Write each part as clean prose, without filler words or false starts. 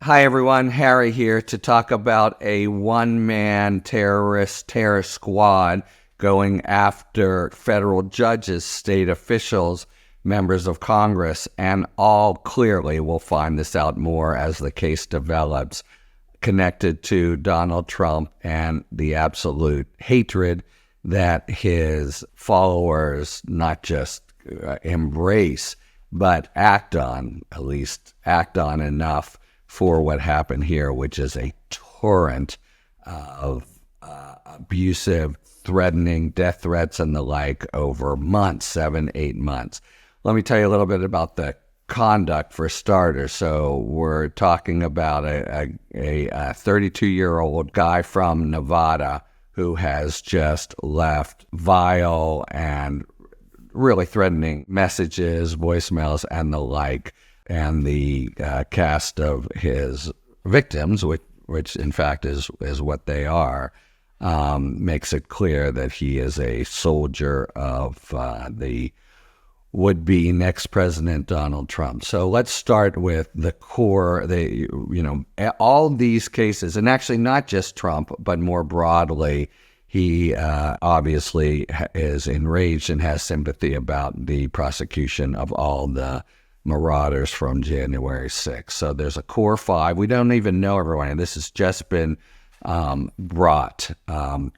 Hi, everyone. Harry here to talk about a one-man terror squad going after federal judges, state officials, members of Congress, and all clearly, we'll find this out more as the case develops, connected to Donald Trump and the absolute hatred that his followers not just embrace, but act on, at least act on enough for what happened here, which is a torrent of abusive, threatening, death threats and the like over months, 7, 8 months. Let me tell you a little bit about the conduct for starters. So we're talking about a 32-year-old guy from Nevada who has just left vile and really threatening messages, voicemails, and the like. And the cast of his victims, which in fact is what they are, makes it clear that he is a soldier of the would-be next president Donald Trump. So let's start with the core. All these cases, and actually not just Trump, but more broadly, he obviously is enraged and has sympathy about the prosecution of all the marauders from January 6th. So there's a core five. We don't even know everyone, and this has just been brought.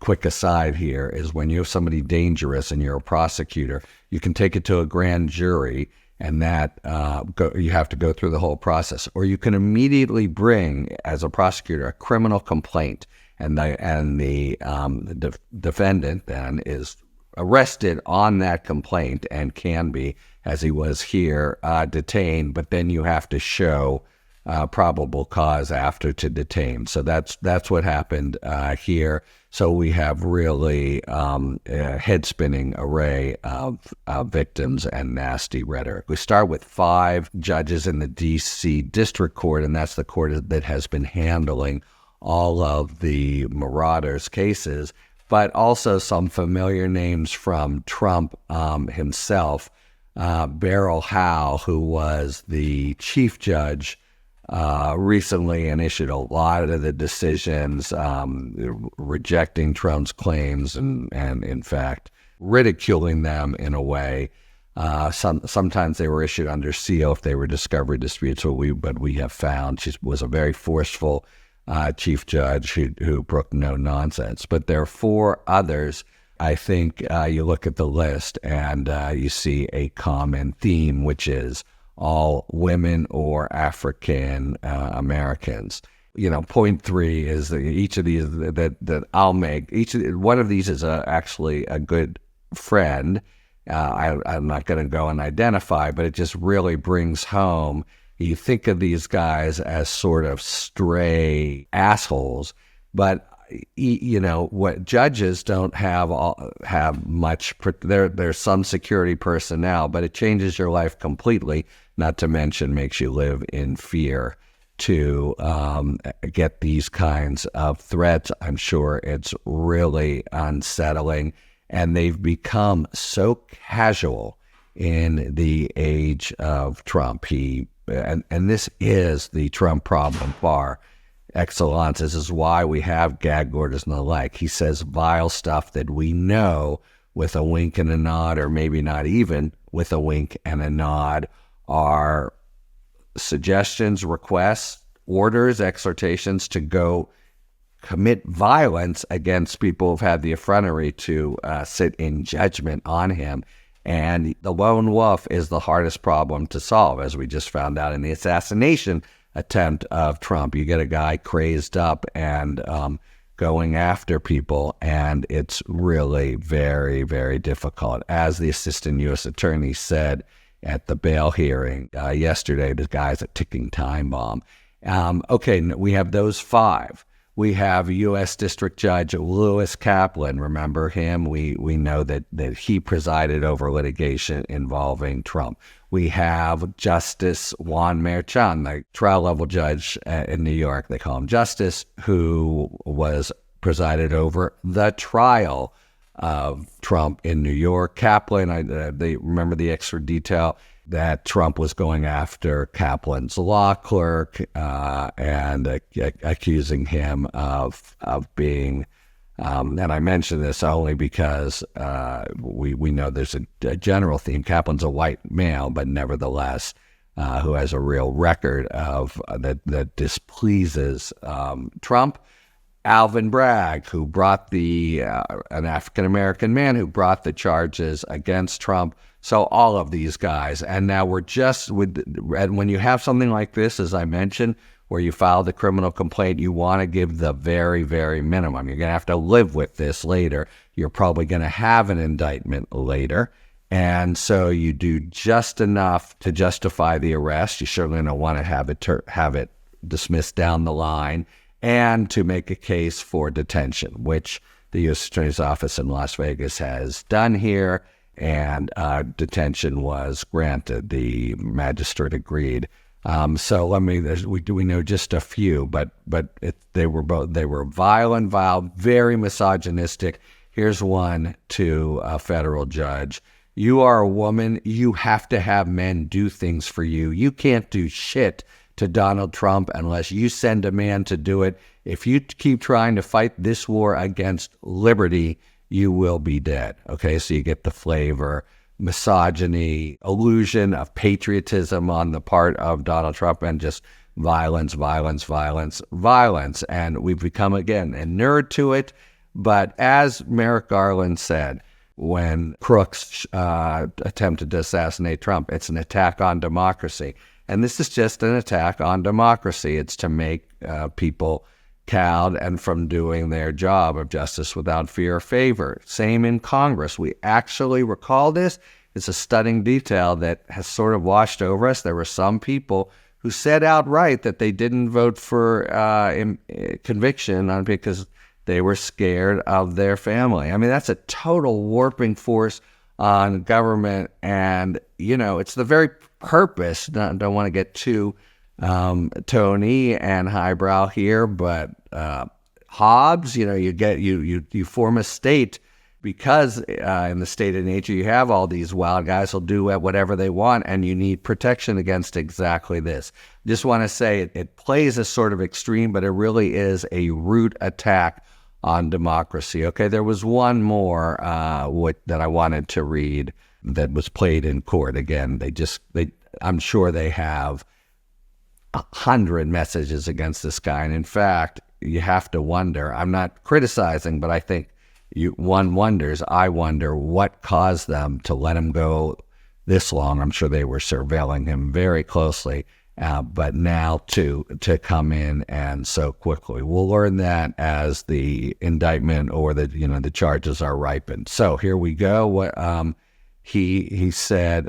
Quick aside here is when you have somebody dangerous and you're a prosecutor, you can take it to a grand jury, and that you have to go through the whole process, or you can immediately bring, as a prosecutor, a criminal complaint, and the defendant then is arrested on that complaint and can be, as he was here, detained, but then you have to show probable cause after to detain. So that's what happened here. So we have really a head-spinning array of victims and nasty rhetoric. We start with 5 judges in the D.C. District Court, and that's the court that has been handling all of the marauders cases, but also some familiar names from Trump himself. Beryl Howe, who was the chief judge recently and issued a lot of the decisions rejecting Trump's claims and in fact, ridiculing them in a way. Sometimes they were issued under seal if they were discovery disputes, but we have found she was a very forceful chief judge who brooked no nonsense. But there are 4 others. I think you look at the list and you see a common theme, which is all women or African Americans. Point 3 is that each of these that I'll make. One of these is actually a good friend. I'm not going to go and identify, but it just really brings home. You think of these guys as sort of stray assholes, but what judges don't have much. There's some security personnel, but it changes your life completely. Not to mention makes you live in fear to get these kinds of threats. I'm sure it's really unsettling, and they've become so casual in the age of Trump. And this is the Trump problem par excellence. This is why we have gag orders and the like. He says vile stuff that we know with a wink and a nod, or maybe not even with a wink and a nod, are suggestions, requests, orders, exhortations to go commit violence against people who've had the effrontery to sit in judgment on him. And the lone wolf is the hardest problem to solve, as we just found out in the assassination attempt of Trump. You get a guy crazed up and going after people, and it's really very, very difficult. As the assistant U.S. attorney said at the bail hearing yesterday, the guy's a ticking time bomb. Okay, we have those 5. We have U.S. District Judge Lewis Kaplan. Remember him? We know that he presided over litigation involving Trump. We have Justice Juan Merchan, the trial level judge in New York. They call him Justice, who was presided over the trial of Trump in New York. Kaplan, they remember the extra detail. that Trump was going after Kaplan's law clerk and accusing him of being, and I mention this only because we know there's a general theme. Kaplan's a white male, but nevertheless, who has a real record of that displeases Trump. Alvin Bragg, who brought an African-American man who brought the charges against Trump. So all of these guys. And now we're just and when you have something like this, as I mentioned, where you file the criminal complaint, you want to give the very, very minimum. You're going to have to live with this later. You're probably going to have an indictment later. And so you do just enough to justify the arrest. You certainly don't want to have it dismissed down the line, and to make a case for detention, which the U.S. Attorney's Office in Las Vegas has done here, and detention was granted. The magistrate agreed. So we know just a few, but they were vile, very misogynistic. Here's one to a federal judge. You are a woman. You have to have men do things for you. You can't do shit to Donald Trump unless you send a man to do it. If you keep trying to fight this war against liberty, you will be dead. Okay, so you get the flavor, misogyny, illusion of patriotism on the part of Donald Trump, and just violence. And we've become, again, inured to it. But as Merrick Garland said, when crooks attempted to assassinate Trump, it's an attack on democracy. And this is just an attack on democracy. It's to make people cowed and from doing their job of justice without fear or favor. Same in Congress. We actually recall this. It's a stunning detail that has sort of washed over us. There were some people who said outright that they didn't vote for conviction because they were scared of their family. I mean, that's a total warping force on government. And, it's the very purpose. Don't want to get too Tony and highbrow here, but Hobbes, you form a state because in the state of nature you have all these wild guys who'll do whatever they want, and you need protection against exactly this. Just want to say it plays a sort of extreme, but it really is a root attack on democracy. Okay, there was one more that I wanted to read that was played in court. Again, I'm sure they have 100 messages against this guy. And in fact, you have to wonder, I'm not criticizing, but I think I wonder what caused them to let him go this long. I'm sure they were surveilling him very closely, but now to come in and so quickly. We'll learn that as the indictment or the charges are ripened. So here we go. What he said,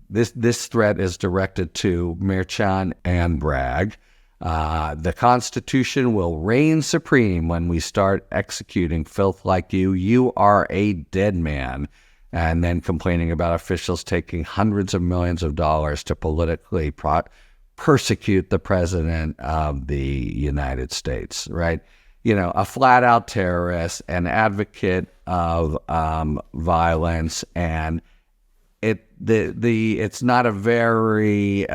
this threat is directed to Merchan and Bragg. The Constitution will reign supreme when we start executing filth like you. You are a dead man. And then complaining about officials taking hundreds of millions of dollars to politically persecute the president of the United States, right? A flat-out terrorist, an advocate of violence, and it's not a very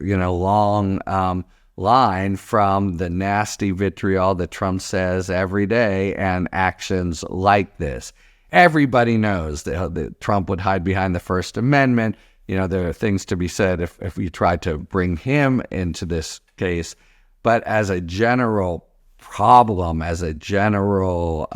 long line from the nasty vitriol that Trump says every day and actions like this. Everybody knows that Trump would hide behind the First Amendment. There are things to be said if we try to bring him into this case. But as a general problem, as a general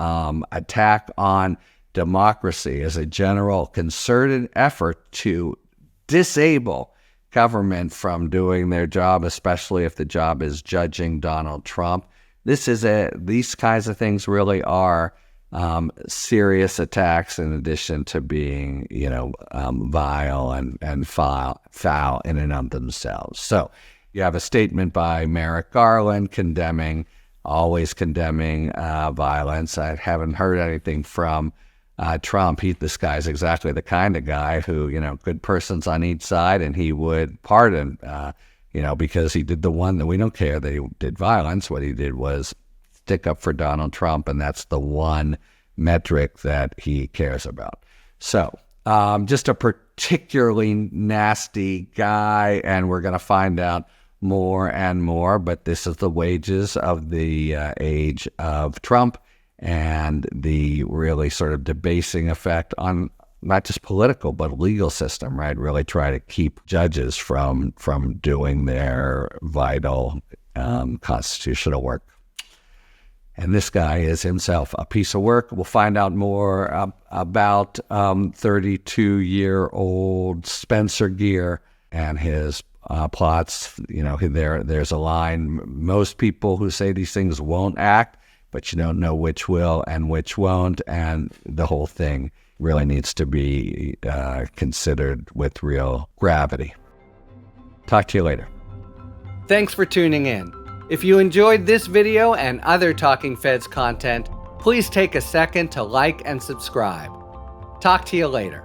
attack on democracy, as a general concerted effort to disable government from doing their job, especially if the job is judging Donald Trump. These kinds of things really are serious attacks, in addition to being, vile and foul in and of themselves. So you have a statement by Merrick Garland always condemning violence. I haven't heard anything from Trump. This guy's exactly the kind of guy who, good persons on each side, and he would pardon, because he did the one that we don't care that he did violence. What he did was stick up for Donald Trump, and that's the one metric that he cares about. So Just a particularly nasty guy, and we're going to find out more and more. But this is the wages of the age of Trump and the really sort of debasing effect on not just political, but legal system, right? Really try to keep judges from doing their vital constitutional work. And this guy is himself a piece of work. We'll find out more about 32-year-old Spencer Gear and his plots. You know, there's a line: most people who say these things won't act, but you don't know which will and which won't. And the whole thing really needs to be considered with real gravity. Talk to you later. Thanks for tuning in. If you enjoyed this video and other Talking Feds content, please take a second to like and subscribe. Talk to you later.